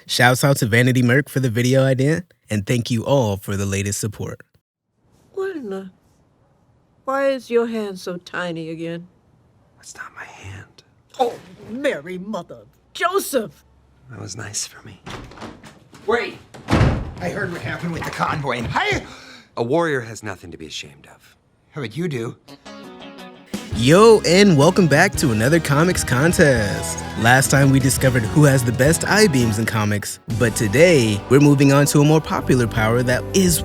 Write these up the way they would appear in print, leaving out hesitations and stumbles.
Shouts out to Vanity Merc for the video idea, and thank you all for the latest support. What in the... Why is your hand so tiny again? That's not my hand. Oh, Mary, Mother of Joseph! That was nice for me. Wait! I heard what happened with the convoy, and A warrior has nothing to be ashamed of. but you do. Yo, and welcome back to another comics contest. Last time we discovered who has the best I-beams in comics, but today we're moving on to a more popular power that is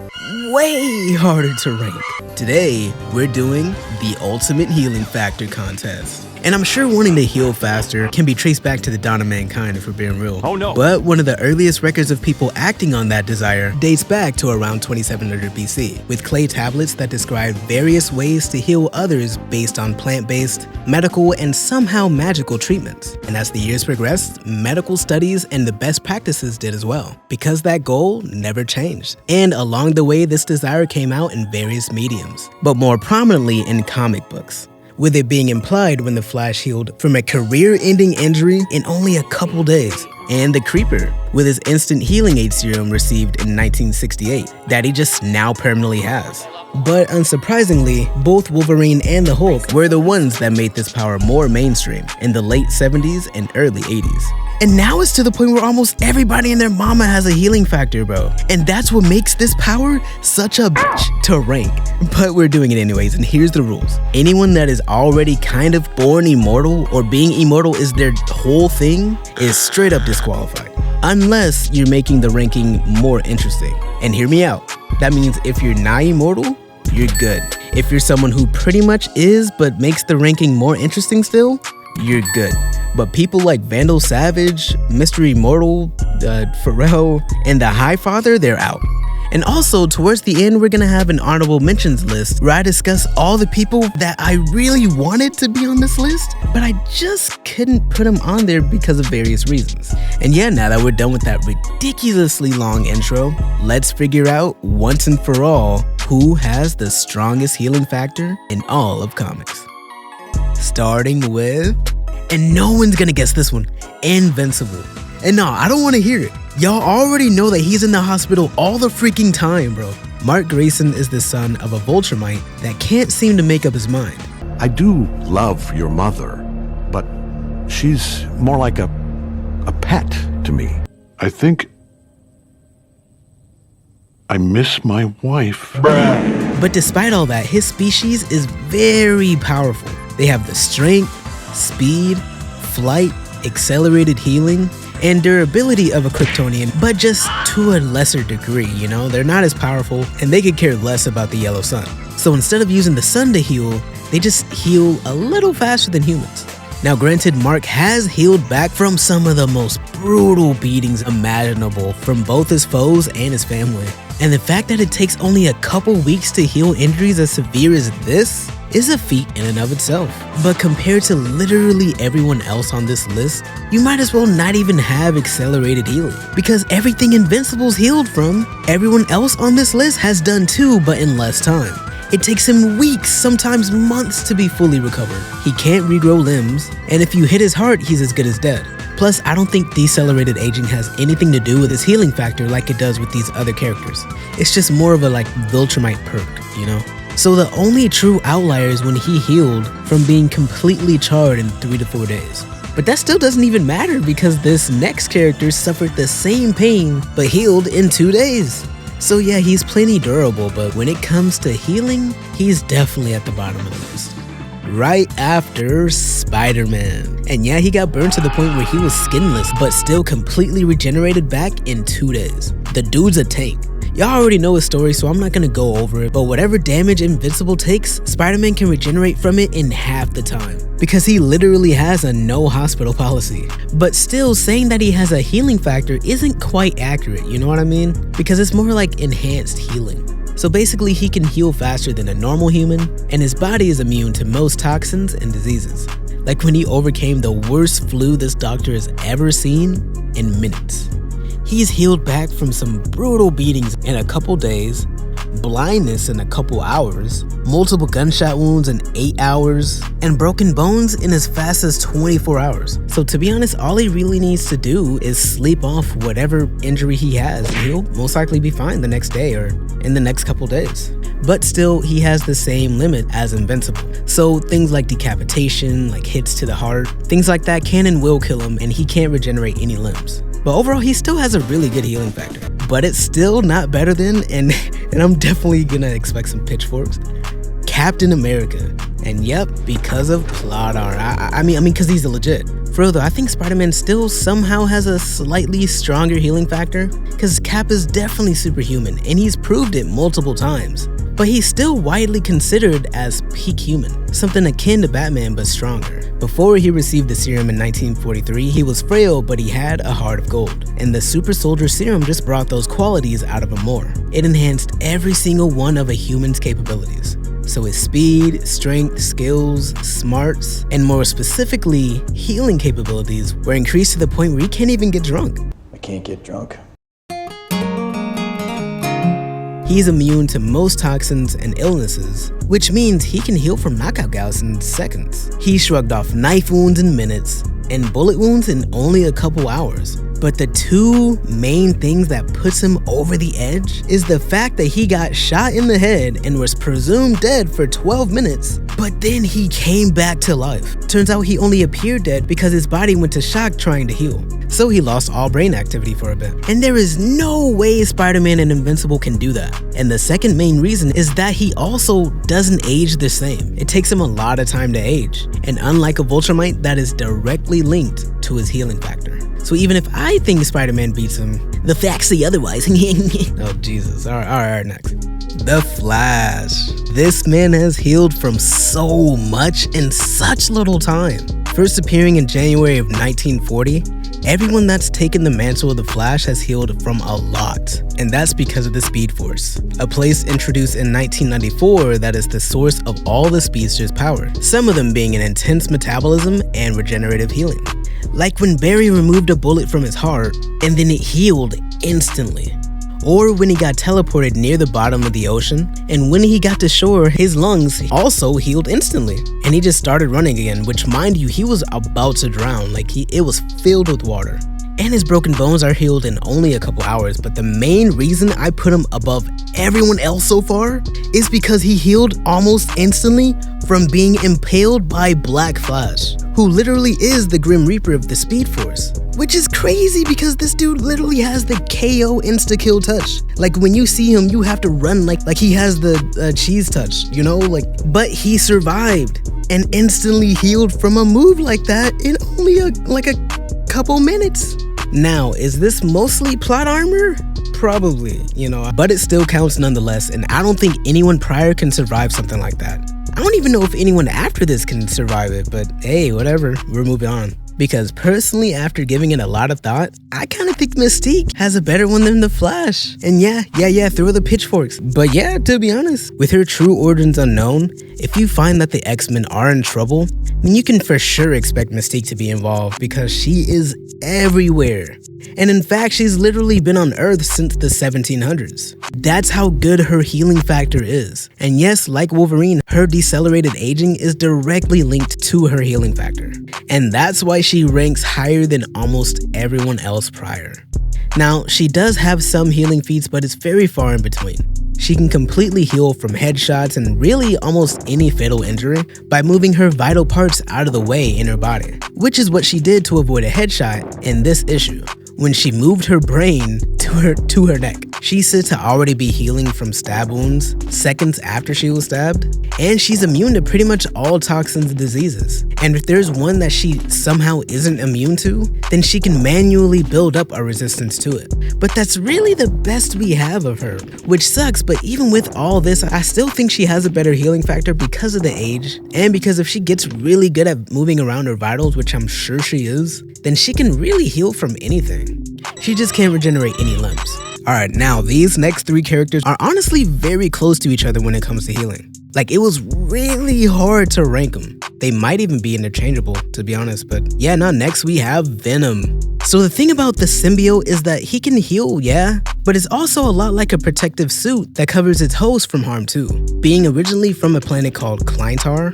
way harder to rank. Today, we're doing the Ultimate Healing Factor contest. And I'm sure wanting to heal faster can be traced back to the dawn of mankind if we're being real. Oh no. But one of the earliest records of people acting on that desire dates back to around 2700 BC, with clay tablets that describe various ways to heal others based on plant-based, medical, and somehow magical treatments. And as the years progressed, medical studies and the best practices did as well, because that goal never changed. And along the way, this desire came out in various mediums, but more prominently in comic books, with it being implied when the Flash healed from a career-ending injury in only a couple days, and the Creeper with his instant healing aid serum received in 1968 that he just now permanently has. But unsurprisingly, both Wolverine and the Hulk were the ones that made this power more mainstream in the late 70s and early 80s. And now it's to the point where almost everybody and their mama has a healing factor, bro. And that's what makes this power such a bitch to rank. But we're doing it anyways, and here's the rules. Anyone that is already kind of born immortal, or being immortal is their whole thing, is straight up disqualified. Unless you're making the ranking more interesting. And hear me out. That means if you're not immortal, you're good. If you're someone who pretty much is, but makes the ranking more interesting still, you're good. But people like Vandal Savage, Mr. Immortal, Pharrell, and the Highfather, they're out. And also, towards the end, we're gonna have an honorable mentions list where I discuss all the people that I really wanted to be on this list, but I just couldn't put them on there because of various reasons. And yeah, now that we're done with that ridiculously long intro, let's figure out once and for all who has the strongest healing factor in all of comics. Starting with, and no one's gonna guess this one, Invincible. And no, I don't wanna hear it. Y'all already know that he's in the hospital all the freaking time, bro. Mark Grayson is the son of a Vulturemite that can't seem to make up his mind. I do love your mother, but she's more like a pet to me. I think I miss my wife. But despite all that, his species is very powerful. They have the strength, speed, flight, accelerated healing, and durability of a Kryptonian, but just to a lesser degree, you know? They're not as powerful, and they could care less about the yellow sun. So instead of using the sun to heal, they just heal a little faster than humans. Now granted, Mark has healed back from some of the most brutal beatings imaginable from both his foes and his family. And the fact that it takes only a couple weeks to heal injuries as severe as this is a feat in and of itself. But compared to literally everyone else on this list, you might as well not even have accelerated healing, because everything Invincible's healed from, everyone else on this list has done too, but in less time. It takes him weeks, sometimes months to be fully recovered. He can't regrow limbs, and if you hit his heart, he's as good as dead. Plus, I don't think decelerated aging has anything to do with his healing factor like it does with these other characters. It's just more of a Vulturemite perk, you know? So the only true outlier is when he healed from being completely charred in 3 to 4 days. But that still doesn't even matter because this next character suffered the same pain but healed in 2 days. So yeah, he's plenty durable, but when it comes to healing, he's definitely at the bottom of the list. Right after Spider-Man. And yeah, he got burned to the point where he was skinless, but still completely regenerated back in 2 days. The dude's a tank. Y'all already know his story, so I'm not gonna go over it, but whatever damage Invincible takes, Spider-Man can regenerate from it in half the time, because he literally has a no hospital policy. But still, saying that he has a healing factor isn't quite accurate, you know what I mean? Because it's more like enhanced healing. So basically, he can heal faster than a normal human, and his body is immune to most toxins and diseases. Like when he overcame the worst flu this doctor has ever seen in minutes. He's healed back from some brutal beatings in a couple days, blindness in a couple hours, multiple gunshot wounds in 8 hours, and broken bones in as fast as 24 hours. So to be honest, all he really needs to do is sleep off whatever injury he has, and he'll most likely be fine the next day or in the next couple days. But still, he has the same limit as Invincible. So things like decapitation, like hits to the heart, things like that can and will kill him, and he can't regenerate any limbs. But overall, he still has a really good healing factor. But it's still not better than, and I'm definitely gonna expect some pitchforks, Captain America. And yep, because of plot armor. I mean, because he's a legit. For real though, I think Spider-Man still somehow has a slightly stronger healing factor, because Cap is definitely superhuman, and he's proved it multiple times. But he's still widely considered as peak human, something akin to Batman but stronger. Before he received the serum in 1943, he was frail, but he had a heart of gold. And the Super Soldier Serum just brought those qualities out of him more. It enhanced every single one of a human's capabilities. So his speed, strength, skills, smarts, and more specifically, healing capabilities were increased to the point where he can't even get drunk. I can't get drunk. He's immune to most toxins and illnesses, which means he can heal from knockout gouts in seconds. He shrugged off knife wounds in minutes and bullet wounds in only a couple hours. But the two main things that puts him over the edge is the fact that he got shot in the head and was presumed dead for 12 minutes, but then he came back to life. Turns out he only appeared dead because his body went to shock trying to heal. So he lost all brain activity for a bit. And there is no way Spider-Man and Invincible can do that. And the second main reason is that he also doesn't age the same. It takes him a lot of time to age. And unlike a Viltrumite, that is directly linked to his healing factor. So even if I think Spider-Man beats him, the facts say otherwise. Oh Jesus, all right, next. The Flash. This man has healed from so much in such little time. First appearing in January of 1940, everyone that's taken the mantle of the Flash has healed from a lot, and that's because of the Speed Force, a place introduced in 1994 that is the source of all the speedster's power, some of them being an intense metabolism and regenerative healing. Like when Barry removed a bullet from his heart and then it healed instantly. Or when he got teleported near the bottom of the ocean, and when he got to shore, his lungs also healed instantly. And he just started running again, which mind you, he was about to drown, like it was filled with water. And his broken bones are healed in only a couple hours, but the main reason I put him above everyone else so far is because he healed almost instantly from being impaled by Black Flash, who literally is the Grim Reaper of the Speed Force. Which is crazy because this dude literally has the KO insta-kill touch. Like when you see him, you have to run like he has the cheese touch, you know? But he survived and instantly healed from a move like that in only a couple minutes. Now, is this mostly plot armor? Probably, but it still counts nonetheless, and I don't think anyone prior can survive something like that. I don't even know if anyone after this can survive it, but hey, whatever, we're moving on. Because personally, after giving it a lot of thought, I kind of think Mystique has a better one than the Flash. And yeah, throw the pitchforks. But yeah, to be honest, with her true origins unknown, if you find that the X-Men are in trouble, then you can for sure expect Mystique to be involved because she is everywhere. And in fact, she's literally been on Earth since the 1700s. That's how good her healing factor is. And yes, like Wolverine, her decelerated aging is directly linked to her healing factor. And that's why she ranks higher than almost everyone else prior. Now, she does have some healing feats, but it's very far in between. She can completely heal from headshots and really almost any fatal injury by moving her vital parts out of the way in her body, which is what she did to avoid a headshot in this issue, when she moved her brain to her neck. She's said to already be healing from stab wounds seconds after she was stabbed, and she's immune to pretty much all toxins and diseases. And if there's one that she somehow isn't immune to, then she can manually build up a resistance to it. But that's really the best we have of her, which sucks, but even with all this, I still think she has a better healing factor because of the age, and because if she gets really good at moving around her vitals, which I'm sure she is, then she can really heal from anything. She just can't regenerate any limbs. Alright, now these next three characters are honestly very close to each other when it comes to healing. Like, it was really hard to rank them. They might even be interchangeable, to be honest, but yeah, now next we have Venom. So the thing about the symbiote is that he can heal, yeah, but it's also a lot like a protective suit that covers its host from harm too. Being originally from a planet called Kleintar,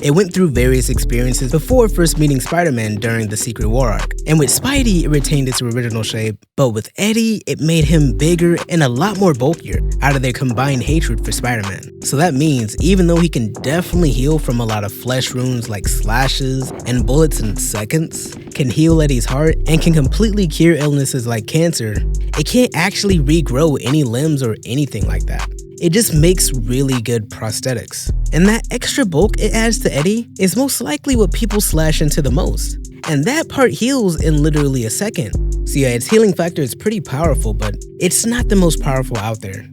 it went through various experiences before first meeting Spider-Man during the Secret War arc. And with Spidey, it retained its original shape, but with Eddie, it made him bigger and a lot more bulkier out of their combined hatred for Spider-Man. So that means even though he can definitely heal from a lot of flesh wounds like slashes and bullets in seconds, can heal Eddie's heart, and can completely cure illnesses like cancer, it can't actually regrow any limbs or anything like that. It just makes really good prosthetics. And that extra bulk it adds to Eddie is most likely what people slash into the most. And that part heals in literally a second. So yeah, its healing factor is pretty powerful, but it's not the most powerful out there.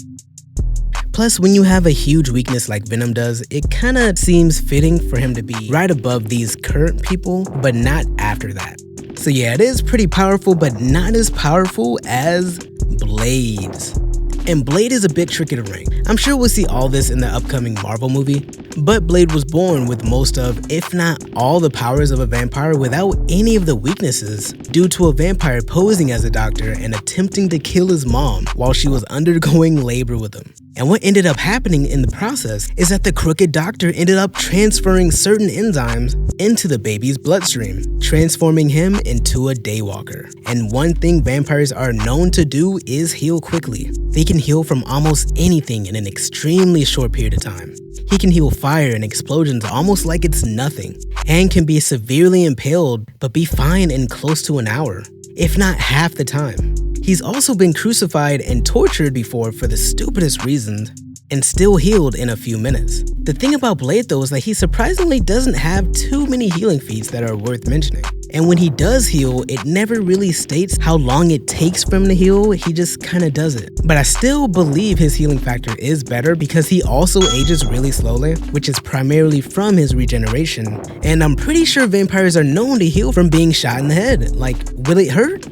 Plus, when you have a huge weakness like Venom does, it kinda seems fitting for him to be right above these current people, but not after that. So yeah, it is pretty powerful, but not as powerful as Blade's. And Blade is a bit tricky to rank. I'm sure we'll see all this in the upcoming Marvel movie, but Blade was born with most of, if not all the powers of a vampire without any of the weaknesses, due to a vampire posing as a doctor and attempting to kill his mom while she was undergoing labor with him. And what ended up happening in the process is that the crooked doctor ended up transferring certain enzymes into the baby's bloodstream, transforming him into a daywalker. And one thing vampires are known to do is heal quickly. They can heal from almost anything in an extremely short period of time. He can heal fire and explosions almost like it's nothing, and can be severely impaled but be fine in close to an hour, if not half the time. He's also been crucified and tortured before for the stupidest reasons, and still healed in a few minutes. The thing about Blade though is that he surprisingly doesn't have too many healing feats that are worth mentioning. And when he does heal, it never really states how long it takes for him to heal, he just kinda does it. But I still believe his healing factor is better because he also ages really slowly, which is primarily from his regeneration. And I'm pretty sure vampires are known to heal from being shot in the head. Like, will it hurt?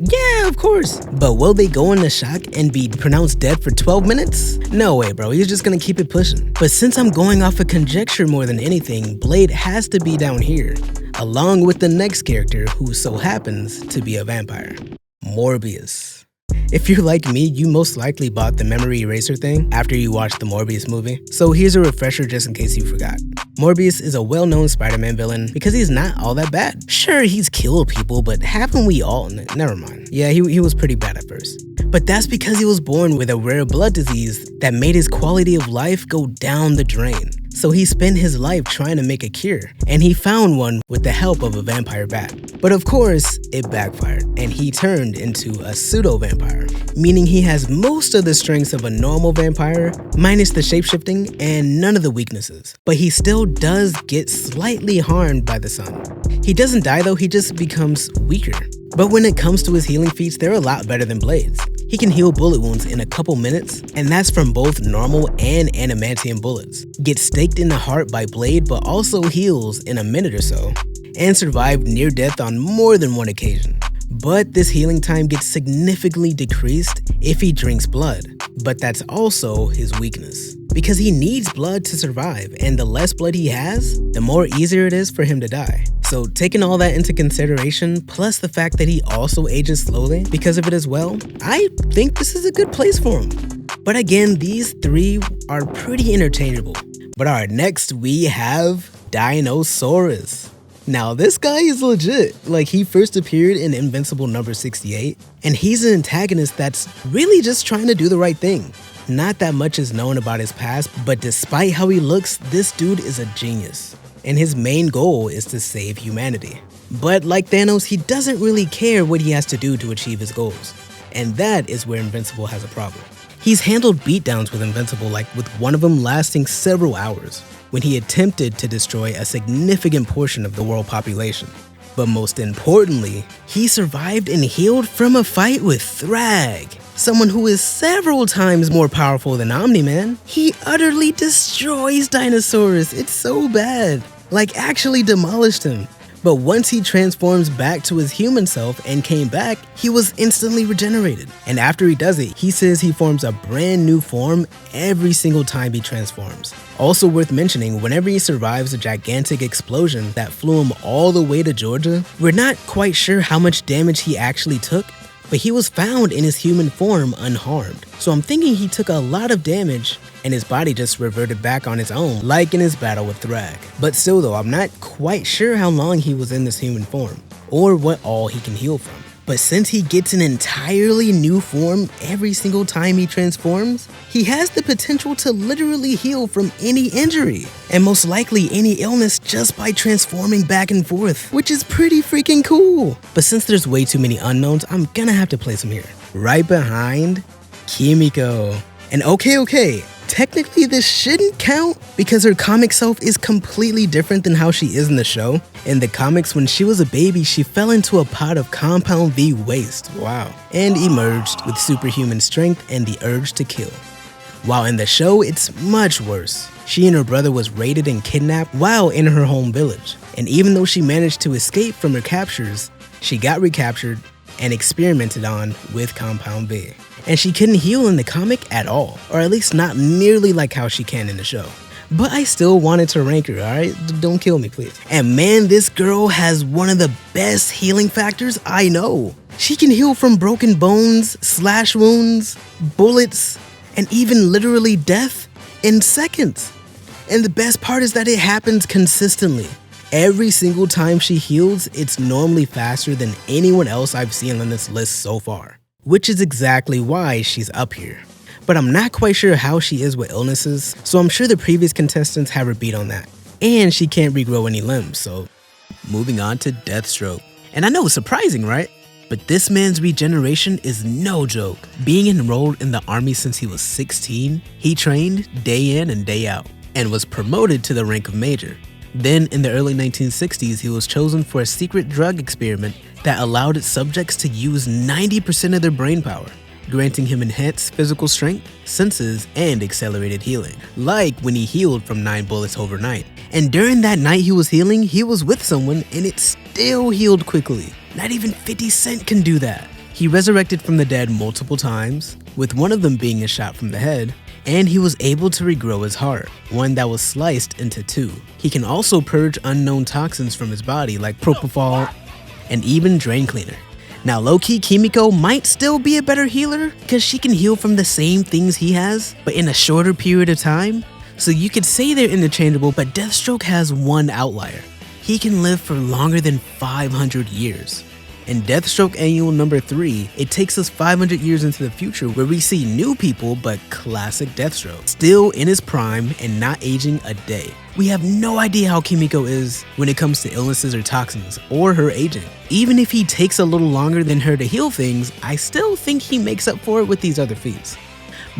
Yeah, of course. But will they go into shock and be pronounced dead for 12 minutes? No way, bro. He's just gonna keep it pushing. But since I'm going off of conjecture more than anything, Blade has to be down here, along with the next character who so happens to be a vampire, Morbius. If you're like me, you most likely bought the memory eraser thing after you watched the Morbius movie. So here's a refresher just in case you forgot. Morbius is a well-known Spider-Man villain because he's not all that bad. Sure, he's killed people, but haven't we all? Never mind. Yeah, he was pretty bad at first. But that's because he was born with a rare blood disease that made his quality of life go down the drain. So he spent his life trying to make a cure, and he found one with the help of a vampire bat. But of course, it backfired, and he turned into a pseudo-vampire, meaning he has most of the strengths of a normal vampire, minus the shapeshifting and none of the weaknesses. But he still does get slightly harmed by the sun. He doesn't die though, he just becomes weaker. But when it comes to his healing feats, they're a lot better than Blade's. He can heal bullet wounds in a couple minutes, and that's from both normal and adamantium bullets. Gets staked in the heart by Blade, but also heals in a minute or so, and survived near death on more than one occasion. But this healing time gets significantly decreased if he drinks blood, but that's also his weakness. Because he needs blood to survive, and the less blood he has, the more easier it is for him to die. So taking all that into consideration, plus the fact that he also ages slowly because of it as well, I think this is a good place for him. But again, these three are pretty interchangeable. But alright, next we have Dinosaurus. Now this guy is legit. Like, he first appeared in Invincible number 68, and he's an antagonist that's really just trying to do the right thing. Not that much is known about his past, but despite how he looks, this dude is a genius. And his main goal is to save humanity. But like Thanos, he doesn't really care what he has to do to achieve his goals. And that is where Invincible has a problem. He's handled beatdowns with Invincible, like with one of them lasting several hours, when he attempted to destroy a significant portion of the world population. But most importantly, he survived and healed from a fight with Thrag, someone who is several times more powerful than Omni-Man. He utterly destroys Dinosaurus. It's so bad. Like, actually demolished him. But once he transforms back to his human self and came back, he was instantly regenerated. And after he does it, he says he forms a brand new form every single time he transforms. Also worth mentioning, whenever he survives a gigantic explosion that flew him all the way to Georgia, we're not quite sure how much damage he actually took, but he was found in his human form unharmed. So I'm thinking he took a lot of damage and his body just reverted back on its own, like in his battle with Thrag. But still though, I'm not quite sure how long he was in this human form, or what all he can heal from. But since he gets an entirely new form every single time he transforms, he has the potential to literally heal from any injury, and most likely any illness just by transforming back and forth, which is pretty freaking cool. But since there's way too many unknowns, I'm gonna have to place him here. Right behind Kimiko. And okay, technically this shouldn't count because her comic self is completely different than how she is in the show. In the comics, when she was a baby, she fell into a pot of compound V waste, wow, and emerged with superhuman strength and the urge to kill. While in the show, it's much worse. She and her brother was raided and kidnapped while in her home village. And even though she managed to escape from her captures, she got recaptured and experimented on with compound V. And she couldn't heal in the comic at all, or at least not nearly like how she can in the show. But I still wanted to rank her, alright? Don't kill me, please. And man, this girl has one of the best healing factors I know. She can heal from broken bones, slash wounds, bullets, and even literally death in seconds. And the best part is that it happens consistently. Every single time she heals, it's normally faster than anyone else I've seen on this list so far, which is exactly why she's up here. But I'm not quite sure how she is with illnesses, so I'm sure the previous contestants have her beat on that. And she can't regrow any limbs, so moving on to Deathstroke. And I know it's surprising, right? But this man's regeneration is no joke. Being enrolled in the army since he was 16, he trained day in and day out, and was promoted to the rank of major. Then in the early 1960s, he was chosen for a secret drug experiment that allowed its subjects to use 90% of their brain power, granting him enhanced physical strength, senses, and accelerated healing, like when he healed from 9 bullets overnight. And during that night he was healing, he was with someone and it still healed quickly. Not even 50 Cent can do that. He resurrected from the dead multiple times, with one of them being a shot from the head, and he was able to regrow his heart, one that was sliced into 2. He can also purge unknown toxins from his body like propofol and even drain cleaner. Now low-key, Kimiko might still be a better healer because she can heal from the same things he has, but in a shorter period of time. So you could say they're interchangeable, but Deathstroke has one outlier. He can live for longer than 500 years. In Deathstroke Annual number 3, it takes us 500 years into the future where we see new people but classic Deathstroke, still in his prime and not aging a day. We have no idea how Kimiko is when it comes to illnesses or toxins, or her aging. Even if he takes a little longer than her to heal things, I still think he makes up for it with these other feats.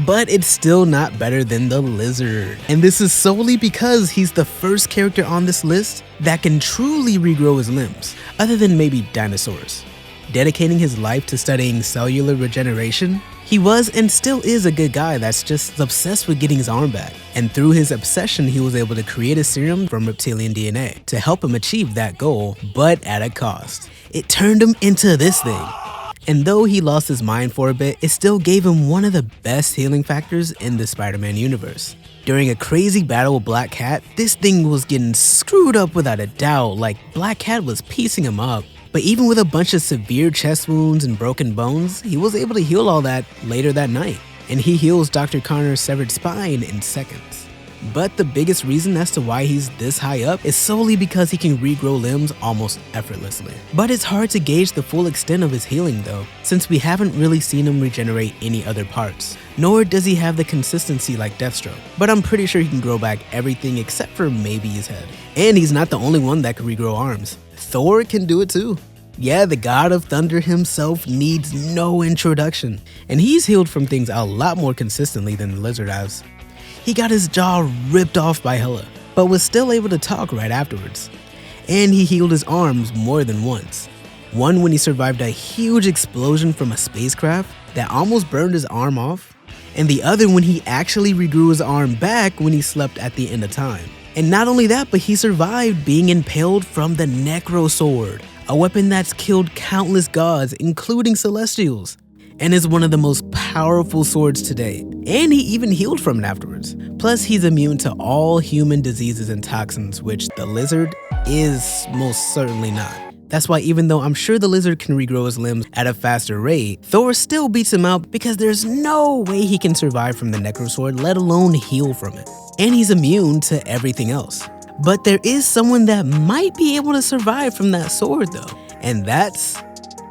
But it's still not better than the Lizard. And this is solely because he's the first character on this list that can truly regrow his limbs, other than maybe Dinosaurus. Dedicating his life to studying cellular regeneration, he was and still is a good guy that's just obsessed with getting his arm back. And through his obsession, he was able to create a serum from reptilian DNA to help him achieve that goal, but at a cost. It turned him into this thing. And though he lost his mind for a bit, it still gave him one of the best healing factors in the Spider-Man universe. During a crazy battle with Black Cat, this thing was getting screwed up without a doubt, like Black Cat was piecing him up. But even with a bunch of severe chest wounds and broken bones, he was able to heal all that later that night. And he heals Dr. Connor's severed spine in seconds. But the biggest reason as to why he's this high up is solely because he can regrow limbs almost effortlessly. But it's hard to gauge the full extent of his healing though, since we haven't really seen him regenerate any other parts. Nor does he have the consistency like Deathstroke, but I'm pretty sure he can grow back everything except for maybe his head. And he's not the only one that can regrow arms. Thor can do it too. Yeah, the god of thunder himself needs no introduction, and he's healed from things a lot more consistently than the Lizard has. He got his jaw ripped off by Hela, but was still able to talk right afterwards. And he healed his arms more than once. One when he survived a huge explosion from a spacecraft that almost burned his arm off, and the other when he actually regrew his arm back when he slept at the end of time. And not only that, but he survived being impaled from the Necro Sword, a weapon that's killed countless gods, including Celestials, and is one of the most powerful swords today. And he even healed from it afterwards. Plus, he's immune to all human diseases and toxins, which the lizard is most certainly not. That's why even though I'm sure the lizard can regrow his limbs at a faster rate, Thor still beats him out because there's no way he can survive from the Necro Sword, let alone heal from it. And he's immune to everything else. But there is someone that might be able to survive from that sword though, and that's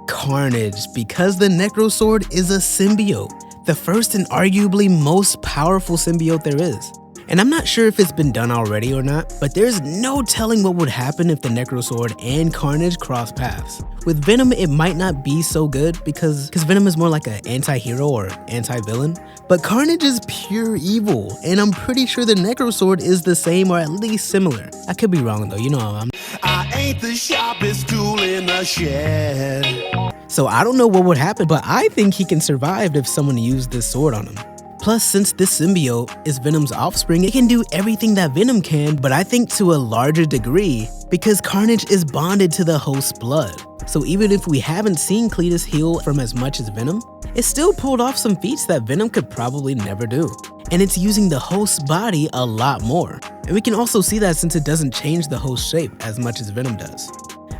Carnage, because the Necro Sword is a symbiote, the first and arguably most powerful symbiote there is. And I'm not sure if it's been done already or not, but there's no telling what would happen if the Necro Sword and Carnage cross paths. With Venom, it might not be so good because Venom is more like an anti-hero or anti-villain, but Carnage is pure evil, and I'm pretty sure the Necro Sword is the same or at least similar. I could be wrong though, you know I ain't the sharpest tool in the shed. So I don't know what would happen, but I think he can survive if someone used this sword on him. Plus, since this symbiote is Venom's offspring, it can do everything that Venom can, but I think to a larger degree, because Carnage is bonded to the host's blood. So even if we haven't seen Cletus heal from as much as Venom, it still pulled off some feats that Venom could probably never do. And it's using the host's body a lot more. And we can also see that since it doesn't change the host's shape as much as Venom does.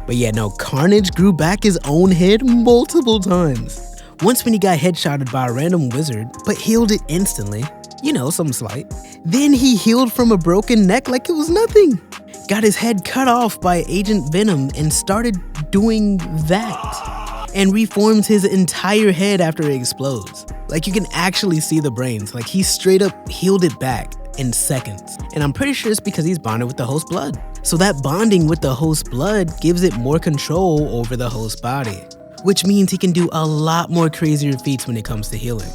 But yeah, no, Carnage grew back his own head multiple times. Once when he got headshotted by a random wizard, but healed it instantly. You know, something slight. Then he healed from a broken neck like it was nothing. Got his head cut off by Agent Venom and started doing that. And reforms his entire head after it explodes. Like you can actually see the brains. Like he straight up healed it back in seconds. And I'm pretty sure it's because he's bonded with the host's blood. So that bonding with the host's blood gives it more control over the host's body, which means he can do a lot more crazier feats when it comes to healing.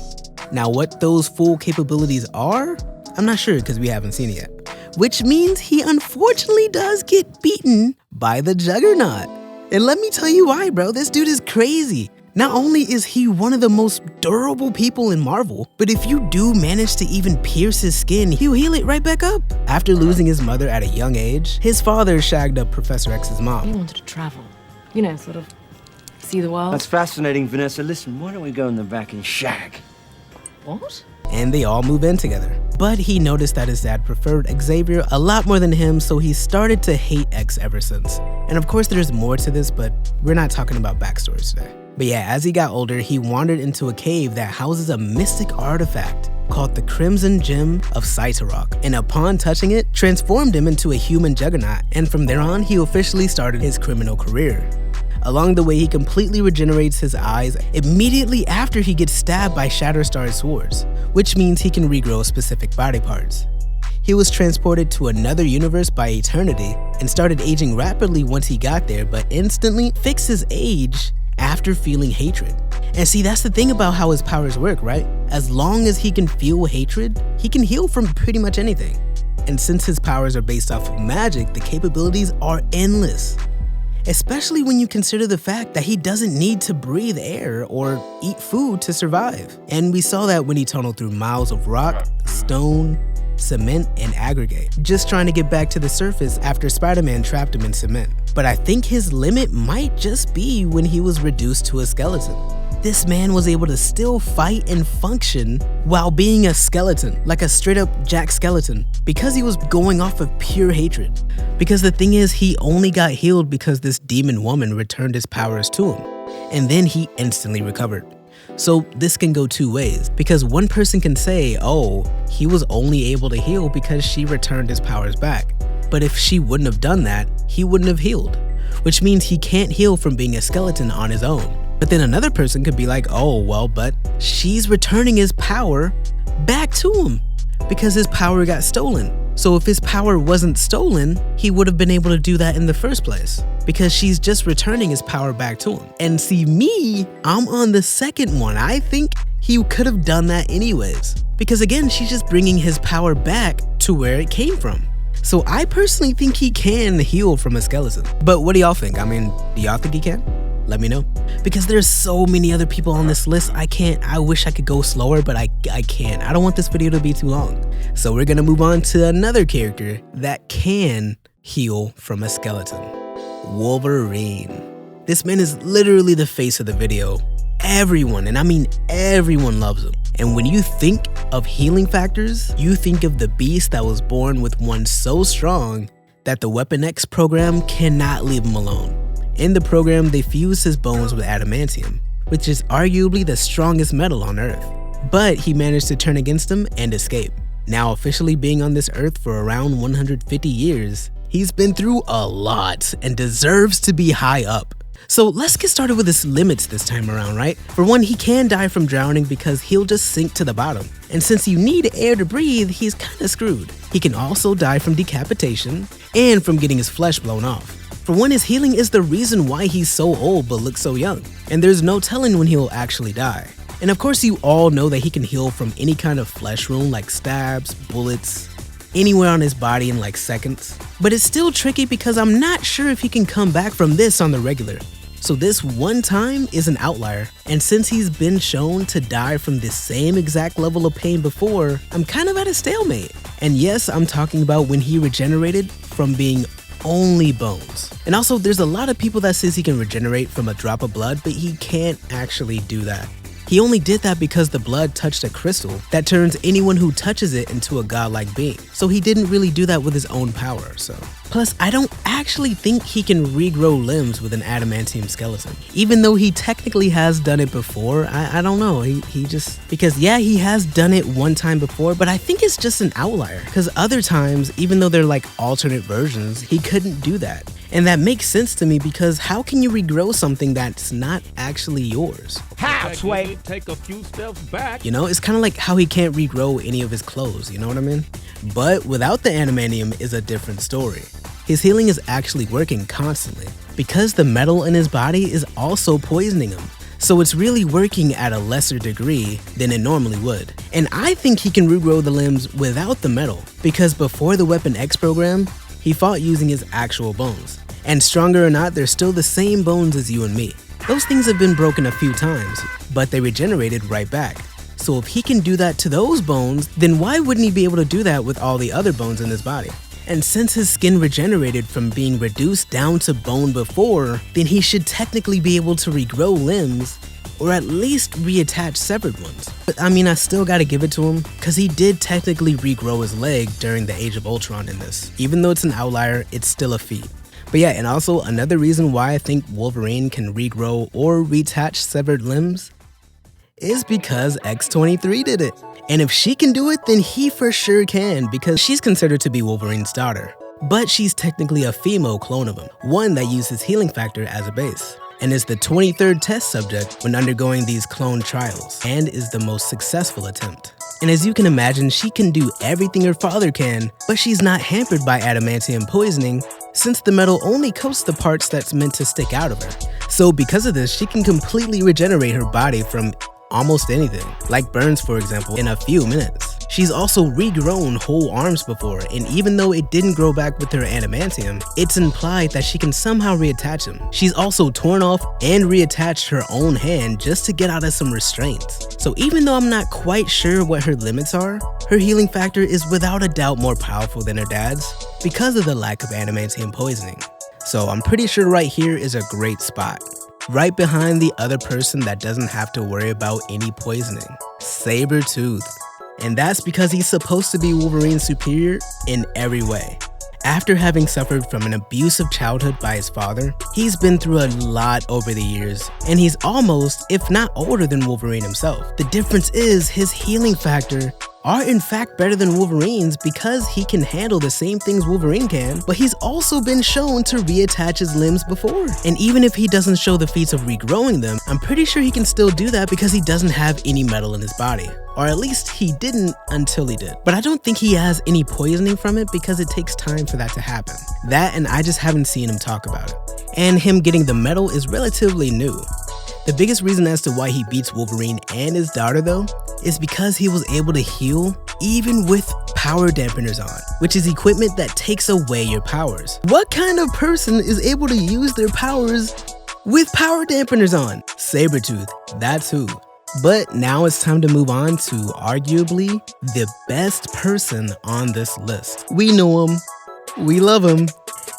Now what those full capabilities are, I'm not sure because we haven't seen it yet. Which means he unfortunately does get beaten by the Juggernaut. And let me tell you why, bro, this dude is crazy. Not only is he one of the most durable people in Marvel, but if you do manage to even pierce his skin, he'll heal it right back up. After losing his mother at a young age, his father shagged up Professor X's mom. He wanted to travel, you know, sort of see the world. That's fascinating, Vanessa. Listen, why don't we go in the back and shag? What? And they all move in together. But he noticed that his dad preferred Xavier a lot more than him, so he started to hate X ever since. And of course there's more to this, but we're not talking about backstories today. But yeah, as he got older, he wandered into a cave that houses a mystic artifact called the Crimson Gem of Cytorok, and upon touching it, transformed him into a human Juggernaut, and from there on, he officially started his criminal career. Along the way, he completely regenerates his eyes immediately after he gets stabbed by Shatterstar's swords, which means he can regrow specific body parts. He was transported to another universe by Eternity and started aging rapidly once he got there, but instantly fixed his age after feeling hatred. And see, that's the thing about how his powers work, right? As long as he can feel hatred, he can heal from pretty much anything. And since his powers are based off of magic, the capabilities are endless. Especially when you consider the fact that he doesn't need to breathe air or eat food to survive. And we saw that when he tunneled through miles of rock, stone, cement, and aggregate, just trying to get back to the surface after Spider-Man trapped him in cement. But I think his limit might just be when he was reduced to a skeleton. This man was able to still fight and function while being a skeleton, like a straight up Jack Skeleton, because he was going off of pure hatred. Because the thing is, he only got healed because this demon woman returned his powers to him, and then he instantly recovered. So this can go two ways, because one person can say, oh, he was only able to heal because she returned his powers back. But if she wouldn't have done that, he wouldn't have healed, which means he can't heal from being a skeleton on his own. But then another person could be like, oh, well, but she's returning his power back to him because his power got stolen. So if his power wasn't stolen, he would have been able to do that in the first place because she's just returning his power back to him. And see me, I'm on the second one. I think he could have done that anyways, because again, she's just bringing his power back to where it came from. So I personally think he can heal from a skeleton. But what do y'all think? I mean, do y'all think he can? Let me know. Because there's so many other people on this list, I wish I could go slower, but I can't. I don't want this video to be too long. So we're gonna move on to another character that can heal from a skeleton. Wolverine. This man is literally the face of the video. Everyone, and I mean everyone, loves him. And when you think of healing factors, you think of the beast that was born with one so strong that the Weapon X program cannot leave him alone. In the program, they fused his bones with adamantium, which is arguably the strongest metal on Earth. But he managed to turn against him and escape. Now officially being on this Earth for around 150 years, he's been through a lot and deserves to be high up. So let's get started with his limits this time around, right? For one, he can die from drowning because he'll just sink to the bottom. And since you need air to breathe, he's kinda screwed. He can also die from decapitation and from getting his flesh blown off. For one, his healing is the reason why he's so old but looks so young. And there's no telling when he'll actually die. And of course you all know that he can heal from any kind of flesh wound like stabs, bullets, anywhere on his body in like seconds. But it's still tricky because I'm not sure if he can come back from this on the regular. So this one time is an outlier, and since he's been shown to die from the same exact level of pain before, I'm kind of at a stalemate. And yes, I'm talking about when he regenerated from being only bones. And also there's a lot of people that says he can regenerate from a drop of blood, but he can't actually do that. He only did that because the blood touched a crystal that turns anyone who touches it into a godlike being. So he didn't really do that with his own power, so. Plus, I don't actually think he can regrow limbs with an adamantium skeleton. Even though he technically has done it before, I don't know, he just, because yeah, he has done it one time before, but I think it's just an outlier. Because other times, even though they're like alternate versions, he couldn't do that. And that makes sense to me because how can you regrow something that's not actually yours? How, Sway? Take a few steps back. You know, it's kind of like how he can't regrow any of his clothes, you know what I mean? But without the adamantium is a different story. His healing is actually working constantly because the metal in his body is also poisoning him. So it's really working at a lesser degree than it normally would. And I think he can regrow the limbs without the metal because before the Weapon X program, he fought using his actual bones. And stronger or not, they're still the same bones as you and me. Those things have been broken a few times, but they regenerated right back. So if he can do that to those bones, then why wouldn't he be able to do that with all the other bones in his body? And since his skin regenerated from being reduced down to bone before, then he should technically be able to regrow limbs or at least reattach severed ones. But I mean, I still gotta give it to him, cause he did technically regrow his leg during the Age of Ultron in this. Even though it's an outlier, it's still a feat. But yeah, and also another reason why I think Wolverine can regrow or reattach severed limbs is because X-23 did it. And if she can do it, then he for sure can, because she's considered to be Wolverine's daughter. But she's technically a female clone of him, one that uses healing factor as a base, and is the 23rd test subject when undergoing these clone trials, and is the most successful attempt. And as you can imagine, she can do everything her father can, but she's not hampered by adamantium poisoning, since the metal only coats the parts that's meant to stick out of her. So because of this, she can completely regenerate her body from almost anything, like burns for example, in a few minutes. She's also regrown whole arms before, and even though it didn't grow back with her adamantium, it's implied that she can somehow reattach them. She's also torn off and reattached her own hand just to get out of some restraints. So even though I'm not quite sure what her limits are, her healing factor is without a doubt more powerful than her dad's because of the lack of adamantium poisoning. So I'm pretty sure right here is a great spot, right behind the other person that doesn't have to worry about any poisoning, Sabretooth. And that's because he's supposed to be Wolverine's superior in every way. After having suffered from an abusive childhood by his father, he's been through a lot over the years, and he's almost, if not older than Wolverine himself. The difference is his healing factor are in fact better than Wolverine's because he can handle the same things Wolverine can, but he's also been shown to reattach his limbs before. And even if he doesn't show the feats of regrowing them, I'm pretty sure he can still do that because he doesn't have any metal in his body. Or at least he didn't until he did. But I don't think he has any poisoning from it because it takes time for that to happen. That, and I just haven't seen him talk about it. And him getting the metal is relatively new. The biggest reason as to why he beats Wolverine and his daughter though, is because he was able to heal even with power dampeners on, which is equipment that takes away your powers. What kind of person is able to use their powers with power dampeners on. Sabretooth, that's who. But now it's time to move on to arguably the best person on this list. We know him, we love him.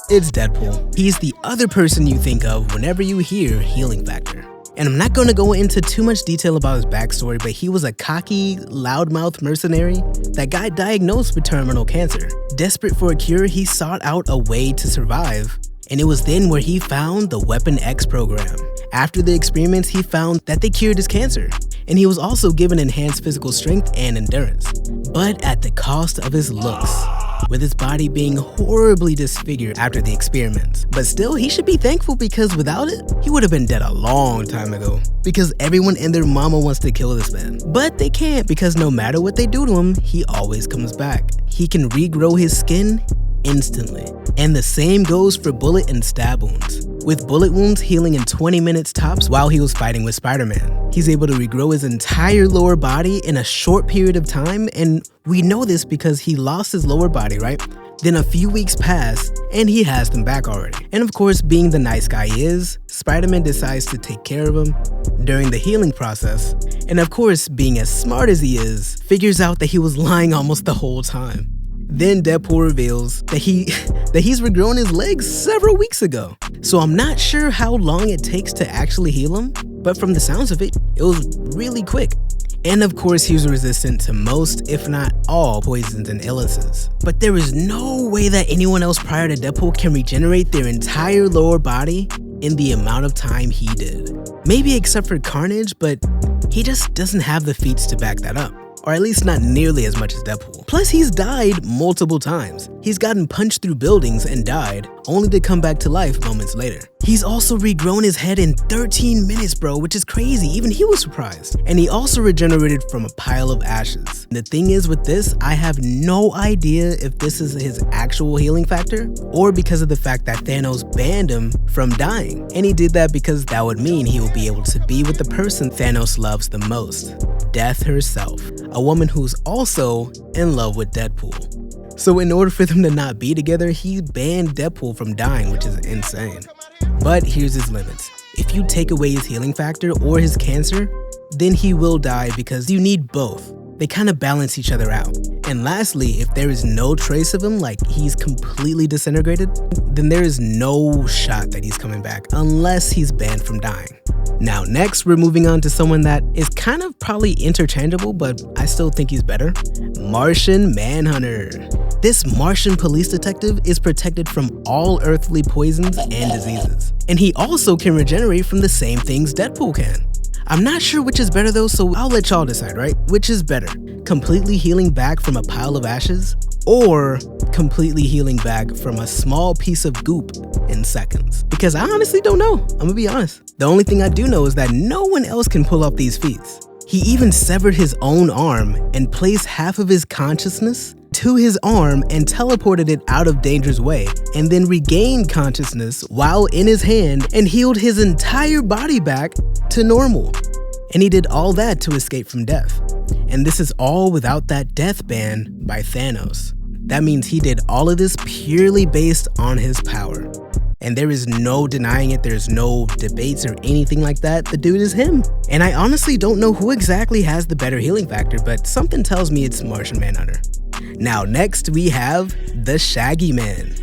It's Deadpool. He's the other person you think of whenever you hear healing factor. And I'm not going to go into too much detail about his backstory, but he was a cocky, loudmouth mercenary that got diagnosed with terminal cancer. Desperate for a cure, he sought out a way to survive, and it was then where he found the Weapon X program. After the experiments, he found that they cured his cancer, and he was also given enhanced physical strength and endurance, but at the cost of his looks, with his body being horribly disfigured after the experiments. But still, he should be thankful because without it, he would have been dead a long time ago. Because everyone and their mama wants to kill this man. But they can't because no matter what they do to him, he always comes back. He can regrow his skin instantly. And the same goes for bullet and stab wounds, with bullet wounds healing in 20 minutes tops while he was fighting with Spider-Man. He's able to regrow his entire lower body in a short period of time, and we know this because he lost his lower body, right? Then a few weeks pass, and he has them back already. And of course, being the nice guy he is, Spider-Man decides to take care of him during the healing process. And of course, being as smart as he is, figures out that he was lying almost the whole time. Then Deadpool reveals that he's regrown his legs several weeks ago. So I'm not sure how long it takes to actually heal him, but from the sounds of it, it was really quick. And of course, he was resistant to most, if not all, poisons and illnesses. But there is no way that anyone else prior to Deadpool can regenerate their entire lower body in the amount of time he did. Maybe except for Carnage, but he just doesn't have the feats to back that up. Or at least not nearly as much as Deadpool. Plus, he's died multiple times. He's gotten punched through buildings and died, only to come back to life moments later. He's also regrown his head in 13 minutes, bro, which is crazy. Even he was surprised. And he also regenerated from a pile of ashes. The thing is with this, I have no idea if this is his actual healing factor or because of the fact that Thanos banned him from dying. And he did that because that would mean he will be able to be with the person Thanos loves the most, Death herself, a woman who's also in love with Deadpool. So in order for them to not be together, he banned Deadpool from dying, which is insane. But here's his limits. If you take away his healing factor or his cancer, then he will die because you need both. They kind of balance each other out. And lastly, if there is no trace of him, like he's completely disintegrated, then there is no shot that he's coming back unless he's banned from dying. Now next, we're moving on to someone that is kind of probably interchangeable, but I still think he's better. Martian Manhunter. This Martian police detective is protected from all earthly poisons and diseases. And he also can regenerate from the same things Deadpool can. I'm not sure which is better though, so I'll let y'all decide, right? Which is better? Completely healing back from a pile of ashes, or completely healing back from a small piece of goop in seconds? Because I honestly don't know, I'm gonna be honest. The only thing I do know is that no one else can pull off these feats. He even severed his own arm and placed half of his consciousness to his arm and teleported it out of danger's way, and then regained consciousness while in his hand and healed his entire body back to normal. And he did all that to escape from death. And this is all without that death ban by Thanos. That means he did all of this purely based on his power. And there is no denying it, there's no debates or anything like that. The dude is him. And I honestly don't know who exactly has the better healing factor, but something tells me it's Martian Manhunter. Now next we have the Shaggy Man.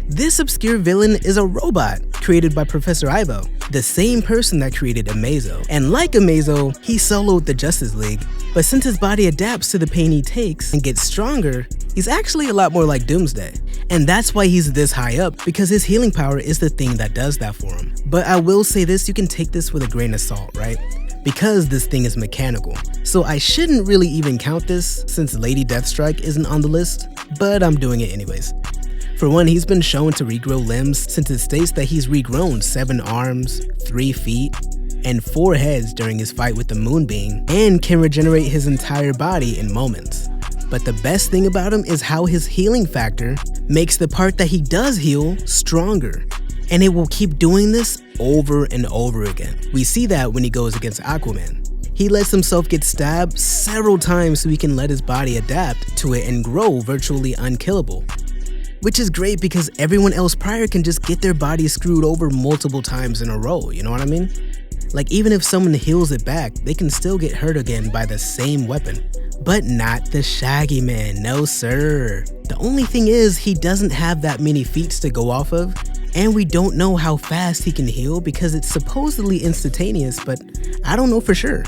This obscure villain is a robot created by Professor Ivo, the same person that created Amazo. And like Amazo, he soloed the Justice League, but since his body adapts to the pain he takes and gets stronger, he's actually a lot more like Doomsday. And that's why he's this high up, because his healing power is the thing that does that for him. But I will say this, you can take this with a grain of salt, right? Because this thing is mechanical. So I shouldn't really even count this since Lady Deathstroke isn't on the list, but I'm doing it anyways. For one, he's been shown to regrow limbs since it states that he's regrown 7 arms, 3 feet, and 4 heads during his fight with the Moonbeam, and can regenerate his entire body in moments. But the best thing about him is how his healing factor makes the part that he does heal stronger. And it will keep doing this over and over again. We see that when he goes against Aquaman. He lets himself get stabbed several times so he can let his body adapt to it and grow virtually unkillable. which is great because everyone else prior can just get their body screwed over multiple times in a row, you know what I mean? Like even if someone heals it back, they can still get hurt again by the same weapon. But not the Shaggy Man, no sir. The only thing is he doesn't have that many feats to go off of, and we don't know how fast he can heal because it's supposedly instantaneous, but I don't know for sure.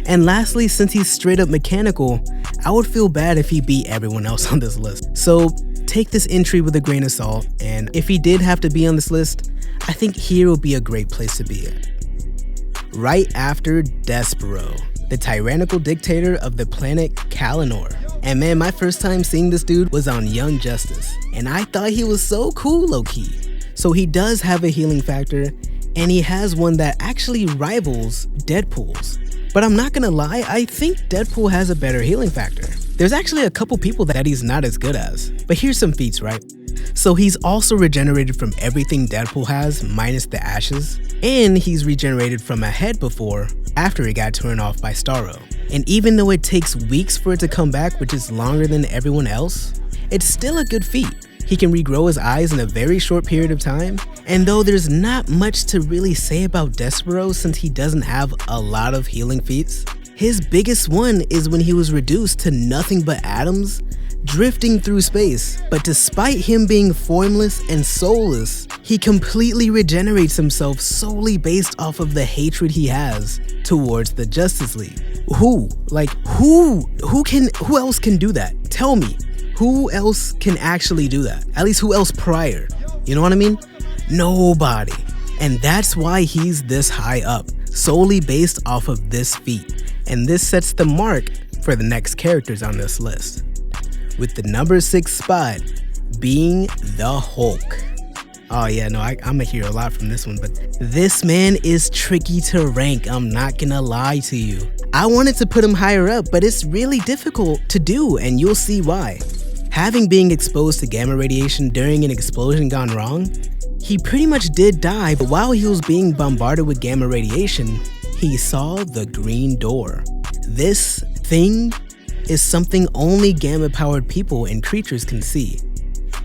And lastly, since he's straight up mechanical, I would feel bad if he beat everyone else on this list. So take this entry with a grain of salt, and if he did have to be on this list, I think here would be a great place to be at. Right after Despero, the tyrannical dictator of the planet Kalanor. And man, my first time seeing this dude was on Young Justice, and I thought he was so cool low-key. So he does have a healing factor, and he has one that actually rivals Deadpool's. But I'm not gonna lie, I think Deadpool has a better healing factor. There's actually a couple people that he's not as good as. But here's some feats, right? So he's also regenerated from everything Deadpool has, minus the ashes. And he's regenerated from a head before, after it got turned off by Starro. And even though it takes weeks for it to come back, which is longer than everyone else, it's still a good feat. He can regrow his eyes in a very short period of time, and though there's not much to really say about Despero since he doesn't have a lot of healing feats, his biggest one is when he was reduced to nothing but atoms, drifting through space. But despite him being formless and soulless, he completely regenerates himself solely based off of the hatred he has towards the Justice League. Who else can do that? Tell me. Who else can actually do that? At least who else prior? You know what I mean? Nobody. And that's why he's this high up, solely based off of this feat. And this sets the mark for the next characters on this list, with the number 6 spot being the Hulk. Oh yeah, no, I'm gonna hear a lot from this one, but this man is tricky to rank, I'm not gonna lie to you. I wanted to put him higher up, but it's really difficult to do, and you'll see why. Having been exposed to gamma radiation during an explosion gone wrong, he pretty much did die, but while he was being bombarded with gamma radiation, he saw the green door. This thing is something only gamma-powered people and creatures can see,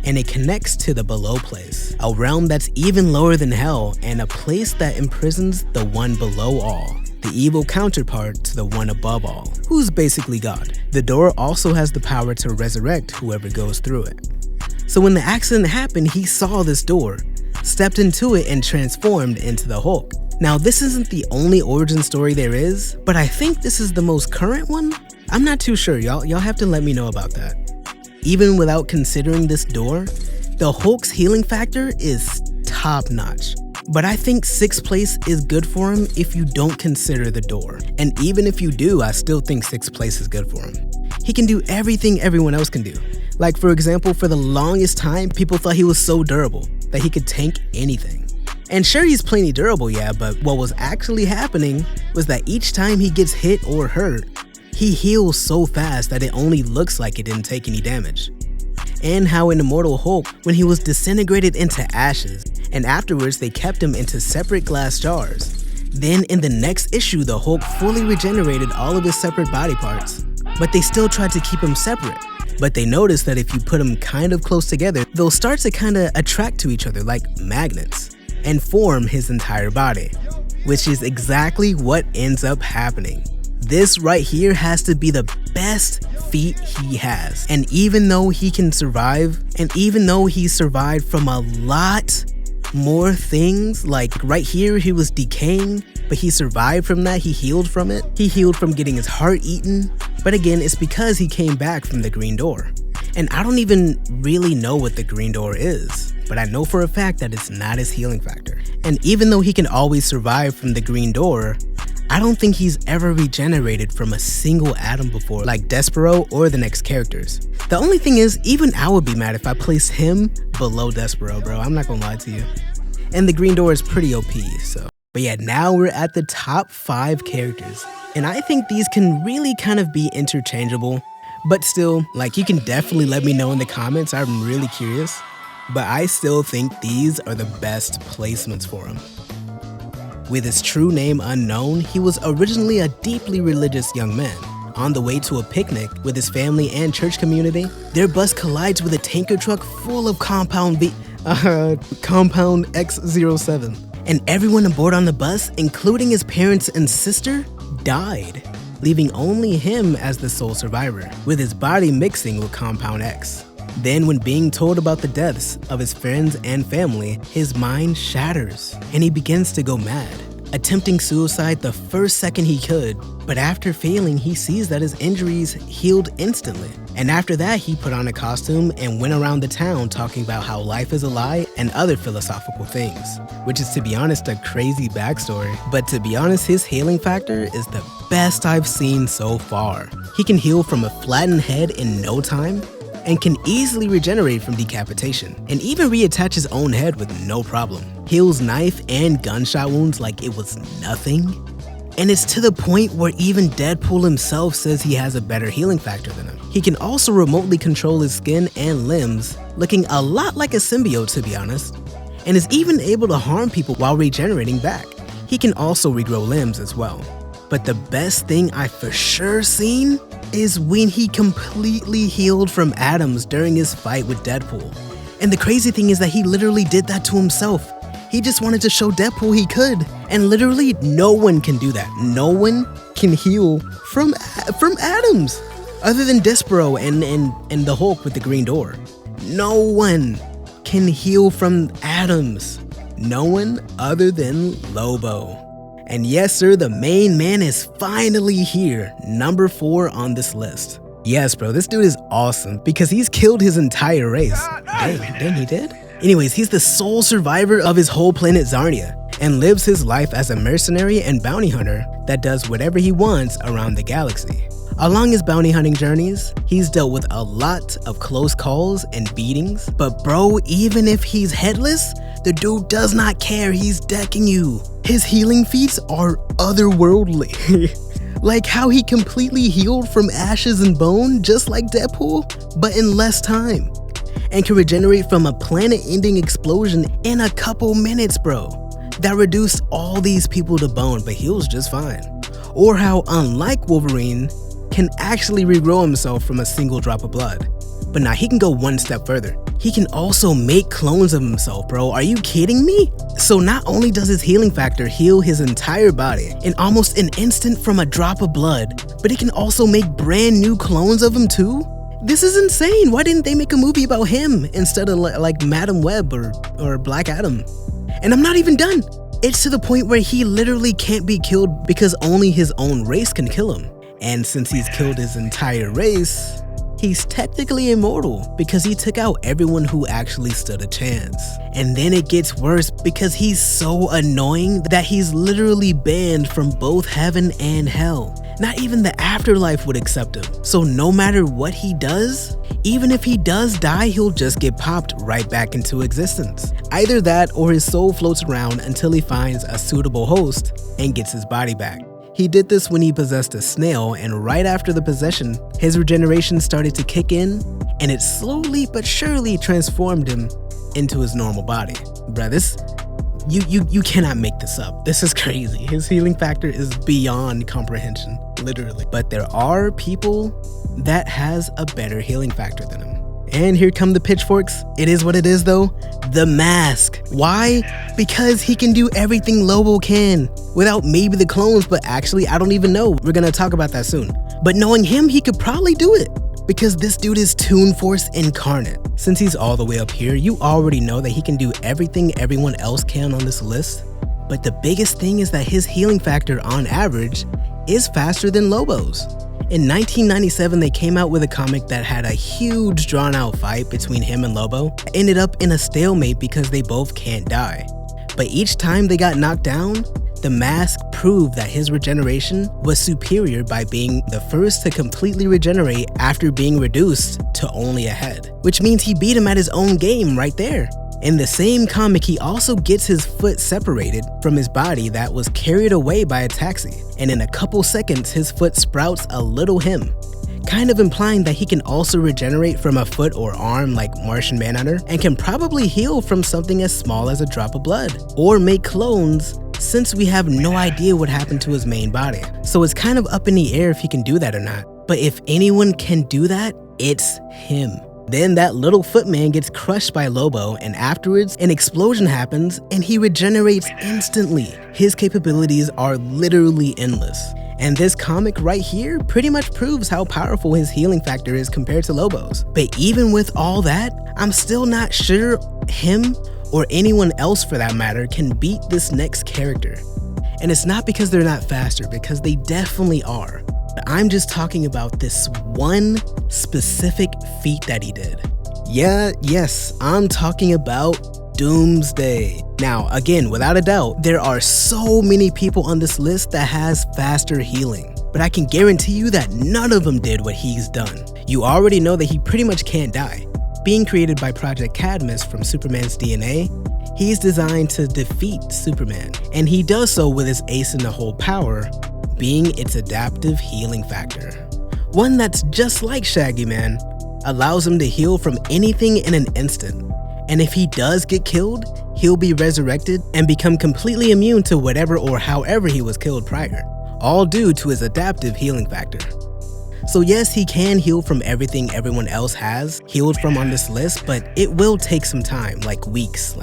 and it connects to the below place, a realm that's even lower than hell and a place that imprisons the one below all, the evil counterpart to the one above all, who's basically God. The door also has the power to resurrect whoever goes through it. So when the accident happened, he saw this door, stepped into it, and transformed into the Hulk. Now this isn't the only origin story there is, but I think this is the most current one? I'm not too sure, y'all have to let me know about that. Even without considering this door, the Hulk's healing factor is top notch. But I think 6th place is good for him if you don't consider the door. And even if you do, I still think 6th place is good for him. He can do everything everyone else can do. Like for example, for the longest time, people thought he was so durable that he could tank anything. And sure, he's plenty durable, yeah, but what was actually happening was that each time he gets hit or hurt, he heals so fast that it only looks like it didn't take any damage. And how in Immortal Hulk, when he was disintegrated into ashes, and afterwards they kept him into separate glass jars. Then in the next issue, the Hulk fully regenerated all of his separate body parts, but they still tried to keep him separate. But they noticed that if you put them kind of close together, they'll start to kind of attract to each other like magnets and form his entire body, which is exactly what ends up happening. This right here has to be the best feat he has. And even though he can survive, and even though he survived from a lot more things, like right here he was decaying, but he survived from that, he healed from it. He healed from getting his heart eaten, but again, it's because he came back from the green door. And I don't even really know what the green door is, but I know for a fact that it's not his healing factor. And even though he can always survive from the green door, I don't think he's ever regenerated from a single atom before, like Despero or the next characters. The only thing is, even I would be mad if I placed him below Despero, bro. I'm not gonna lie to you. And the green door is pretty OP, so. But yeah, now we're at the top 5 characters. And I think these can really kind of be interchangeable. But still, like, you can definitely let me know in the comments. I'm really curious. But I still think these are the best placements for him. With his true name unknown, he was originally a deeply religious young man, on the way to a picnic with his family and church community, their bus collides with a tanker truck full of Compound X07. And everyone aboard on the bus, including his parents and sister, died, leaving only him as the sole survivor, with his body mixing with Compound X. Then, when being told about the deaths of his friends and family, his mind shatters and he begins to go mad, attempting suicide the first second he could. But after failing, he sees that his injuries healed instantly. And after that, he put on a costume and went around the town talking about how life is a lie and other philosophical things, which is, to be honest, a crazy backstory. But to be honest, his healing factor is the best I've seen so far. He can heal from a flattened head in no time, and can easily regenerate from decapitation, and even reattach his own head with no problem. Heals knife and gunshot wounds like it was nothing. And it's to the point where even Deadpool himself says he has a better healing factor than him. He can also remotely control his skin and limbs, looking a lot like a symbiote, to be honest, and is even able to harm people while regenerating back. He can also regrow limbs as well. But the best thing I've for sure seen is when he completely healed from atoms during his fight with Deadpool. And the crazy thing is that he literally did that to himself. He just wanted to show Deadpool he could. And literally no one can do that. No one can heal from atoms other than Despero and the Hulk with the green door. No one can heal from atoms. No one other than Lobo. And yes, sir, the main man is finally here, number 4 on this list. Yes, bro, this dude is awesome because he's killed his entire race. Dang, he did? Anyways, he's the sole survivor of his whole planet Zarnia and lives his life as a mercenary and bounty hunter that does whatever he wants around the galaxy. Along his bounty hunting journeys, he's dealt with a lot of close calls and beatings, but bro, even if he's headless, the dude does not care, he's decking you. His healing feats are otherworldly. Like how he completely healed from ashes and bone just like Deadpool, but in less time. And can regenerate from a planet-ending explosion in a couple minutes, bro. That reduced all these people to bone, but heals just fine. Or how, unlike Wolverine, can actually regrow himself from a single drop of blood. But now he can go one step further. He can also make clones of himself, bro. Are you kidding me? So not only does his healing factor heal his entire body in almost an instant from a drop of blood, but he can also make brand new clones of him too? This is insane. Why didn't they make a movie about him instead of like Madam Web or Black Adam? And I'm not even done. It's to the point where he literally can't be killed because only his own race can kill him. And since he's killed his entire race, he's technically immortal because he took out everyone who actually stood a chance. And then it gets worse because he's so annoying that he's literally banned from both heaven and hell. Not even the afterlife would accept him. So no matter what he does, even if he does die, he'll just get popped right back into existence. Either that or his soul floats around until he finds a suitable host and gets his body back. He did this when he possessed a snail, and right after the possession, his regeneration started to kick in, and it slowly but surely transformed him into his normal body. Bruh, this, you cannot make this up. This is crazy. His healing factor is beyond comprehension, literally. But there are people that has a better healing factor than him. And here come the pitchforks. It is what it is though. The mask. Why? Because he can do everything Lobo can without maybe the clones, but actually I don't even know. We're gonna talk about that soon. But knowing him, he could probably do it because this dude is Toon Force incarnate. Since he's all the way up here, you already know that he can do everything everyone else can on this list. But the biggest thing is that his healing factor on average is faster than Lobo's. In 1997, they came out with a comic that had a huge drawn-out fight between him and Lobo. It ended up in a stalemate because they both can't die. But each time they got knocked down, the mask proved that his regeneration was superior by being the first to completely regenerate after being reduced to only a head. Which means he beat him at his own game right there. In the same comic, he also gets his foot separated from his body that was carried away by a taxi, and in a couple seconds his foot sprouts a little him, kind of implying that he can also regenerate from a foot or arm like Martian Manhunter, and can probably heal from something as small as a drop of blood, or make clones since we have no idea what happened to his main body. So it's kind of up in the air if he can do that or not. But if anyone can do that, it's him. Then that little footman gets crushed by Lobo, and afterwards an explosion happens and he regenerates instantly. His capabilities are literally endless. And this comic right here pretty much proves how powerful his healing factor is compared to Lobo's. But even with all that, I'm still not sure him, or anyone else for that matter, can beat this next character. And it's not because they're not faster, because they definitely are. I'm just talking about this one specific feat that he did. Yes, I'm talking about Doomsday. Now, again, without a doubt, there are so many people on this list that has faster healing, but I can guarantee you that none of them did what he's done. You already know that he pretty much can't die. Being created by Project Cadmus from Superman's DNA, he's designed to defeat Superman, and he does so with his ace in the hole power, being its adaptive healing factor. One that's just like Shaggy Man, allows him to heal from anything in an instant. And if he does get killed, he'll be resurrected and become completely immune to whatever or however he was killed prior, all due to his adaptive healing factor. So yes, he can heal from everything everyone else has healed from on this list, but it will take some time, like weeks,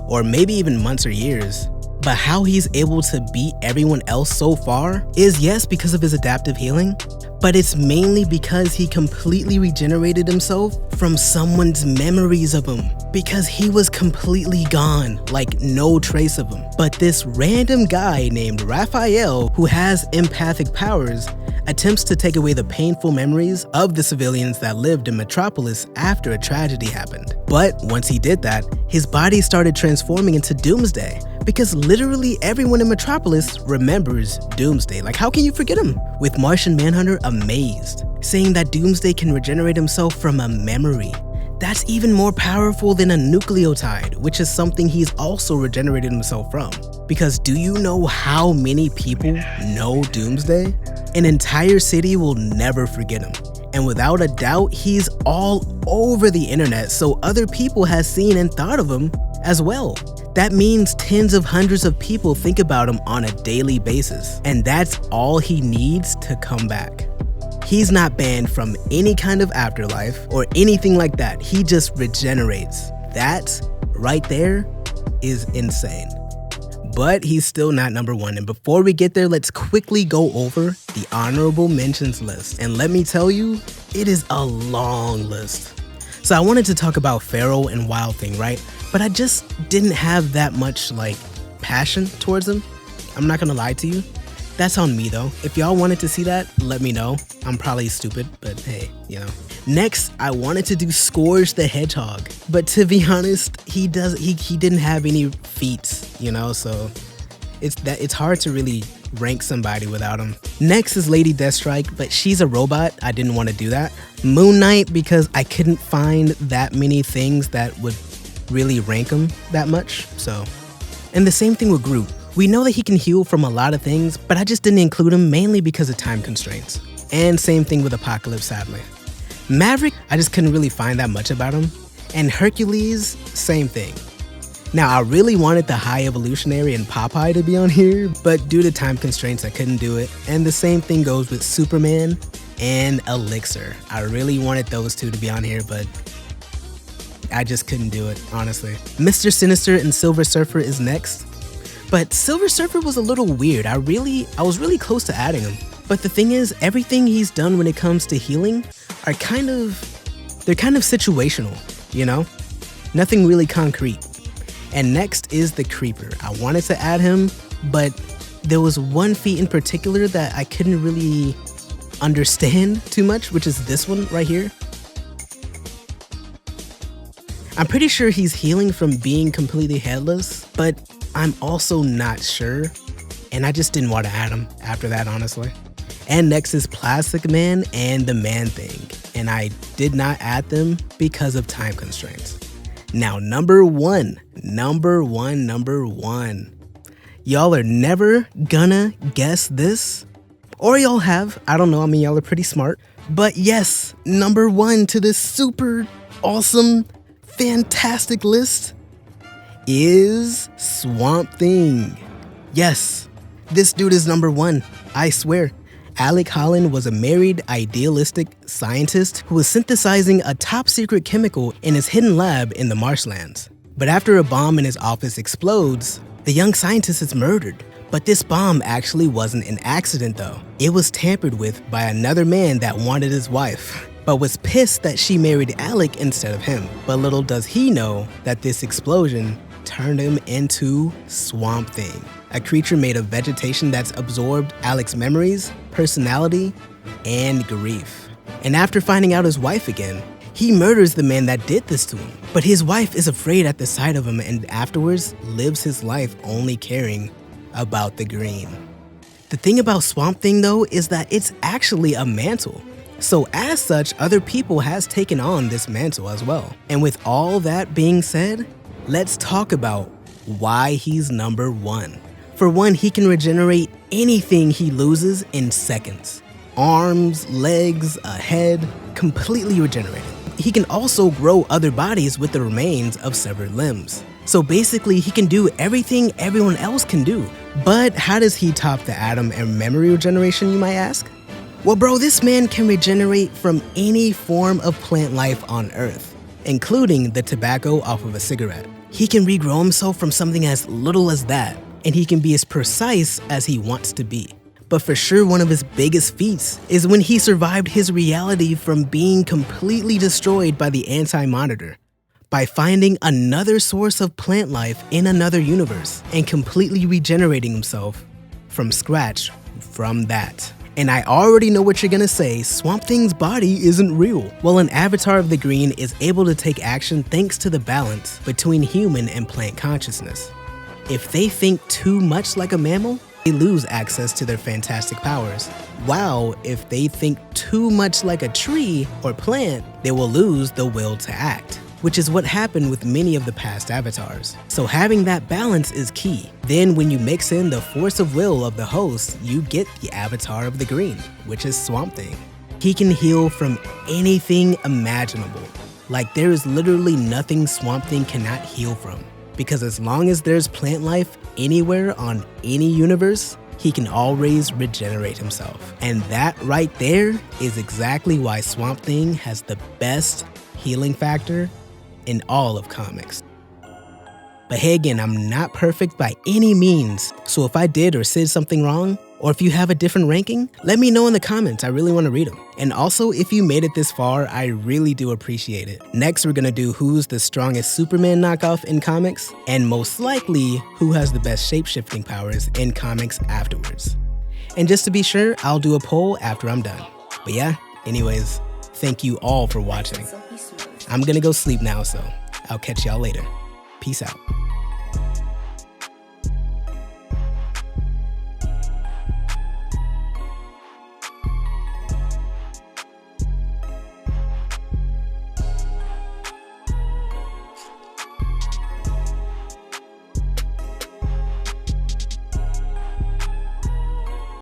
or maybe even months or years. But how he's able to beat everyone else so far is, yes, because of his adaptive healing, but it's mainly because he completely regenerated himself from someone's memories of him, because he was completely gone, like no trace of him. But this random guy named Raphael, who has empathic powers, attempts to take away the painful memories of the civilians that lived in Metropolis after a tragedy happened. But once he did that, his body started transforming into Doomsday, because literally everyone in Metropolis remembers Doomsday. Like, how can you forget him? With Martian Manhunter amazed, saying that Doomsday can regenerate himself from a memory. That's even more powerful than a nucleotide, which is something he's also regenerated himself from. Because do you know how many people know Doomsday? An entire city will never forget him. And without a doubt, he's all over the internet, so other people have seen and thought of him as well. That means tens of hundreds of people think about him on a daily basis, and that's all he needs to come back. He's not banned from any kind of afterlife or anything like that. He just regenerates. That right there is insane. But he's still not number one. And before we get there, let's quickly go over the honorable mentions list. And let me tell you, it is a long list. So I wanted to talk about Pharaoh and Wild Thing, right? But I just didn't have that much passion towards them. I'm not gonna lie to you. That's on me though. If y'all wanted to see that, let me know. I'm probably stupid, but hey, you know. Next, I wanted to do Scourge the Hedgehog, but to be honest, he didn't have any feats, you know, so it's hard to really rank somebody without him. Next is Lady Deathstrike, but she's a robot. I didn't want to do that. Moon Knight, because I couldn't find that many things that would really rank him that much, so. And the same thing with Groot. We know that he can heal from a lot of things, but I just didn't include him mainly because of time constraints. And same thing with Apocalypse, sadly. Maverick, I just couldn't really find that much about him. And Hercules, same thing. Now, I really wanted the High Evolutionary and Popeye to be on here, but due to time constraints, I couldn't do it. And the same thing goes with Superman and Elixir. I really wanted those two to be on here, but I just couldn't do it, honestly. Mr. Sinister and Silver Surfer is next. But Silver Surfer was a little weird. I was really close to adding him. But the thing is, everything he's done when it comes to healing are kind of situational, you know? Nothing really concrete. And next is the Creeper. I wanted to add him, but there was one feat in particular that I couldn't really understand too much, which is this one right here. I'm pretty sure he's healing from being completely headless, but I'm also not sure, and I just didn't want to add him after that, honestly. And next is Plastic Man and the Man Thing, and I did not add them because of time constraints. Now, number one. Y'all are never gonna guess this, or y'all have, I don't know, I mean, y'all are pretty smart. But yes, number one to this super awesome, fantastic list is Swamp Thing. Yes, this dude is number one, I swear. Alec Holland was a married, idealistic scientist who was synthesizing a top-secret chemical in his hidden lab in the marshlands. But after a bomb in his office explodes, the young scientist is murdered. But this bomb actually wasn't an accident though. It was tampered with by another man that wanted his wife, but was pissed that she married Alec instead of him. But little does he know that this explosion turned him into Swamp Thing, a creature made of vegetation that's absorbed Alec's memories, personality, and grief. And after finding out his wife again, he murders the man that did this to him. But his wife is afraid at the sight of him and afterwards lives his life only caring about the green. The thing about Swamp Thing though is that it's actually a mantle. So as such, other people has taken on this mantle as well. And with all that being said, let's talk about why he's number one. For one, he can regenerate anything he loses in seconds. Arms, legs, a head, completely regenerated. He can also grow other bodies with the remains of severed limbs. So basically, he can do everything everyone else can do. But how does he top the atom and memory regeneration, you might ask? Well bro, this man can regenerate from any form of plant life on Earth, including the tobacco off of a cigarette. He can regrow himself from something as little as that, and he can be as precise as he wants to be. But for sure, one of his biggest feats is when he survived his reality from being completely destroyed by the Anti-Monitor, by finding another source of plant life in another universe and completely regenerating himself from scratch from that. And I already know what you're gonna say, Swamp Thing's body isn't real. Well, an avatar of the green is able to take action thanks to the balance between human and plant consciousness. If they think too much like a mammal, they lose access to their fantastic powers. While if they think too much like a tree or plant, they will lose the will to act, which is what happened with many of the past avatars. So having that balance is key. Then when you mix in the force of will of the host, you get the avatar of the green, which is Swamp Thing. He can heal from anything imaginable. Like there is literally nothing Swamp Thing cannot heal from. Because as long as there's plant life anywhere on any universe, he can always regenerate himself. And that right there is exactly why Swamp Thing has the best healing factor in all of comics. But hey, again, I'm not perfect by any means, so if I did or said something wrong, or if you have a different ranking, let me know in the comments. I really want to read them. And also, if you made it this far, I really do appreciate it. Next, we're gonna do who's the strongest Superman knockoff in comics, and most likely, who has the best shape-shifting powers in comics afterwards. And just to be sure, I'll do a poll after I'm done. But yeah, anyways, thank you all for watching. I'm gonna go sleep now, so I'll catch y'all later. Peace out.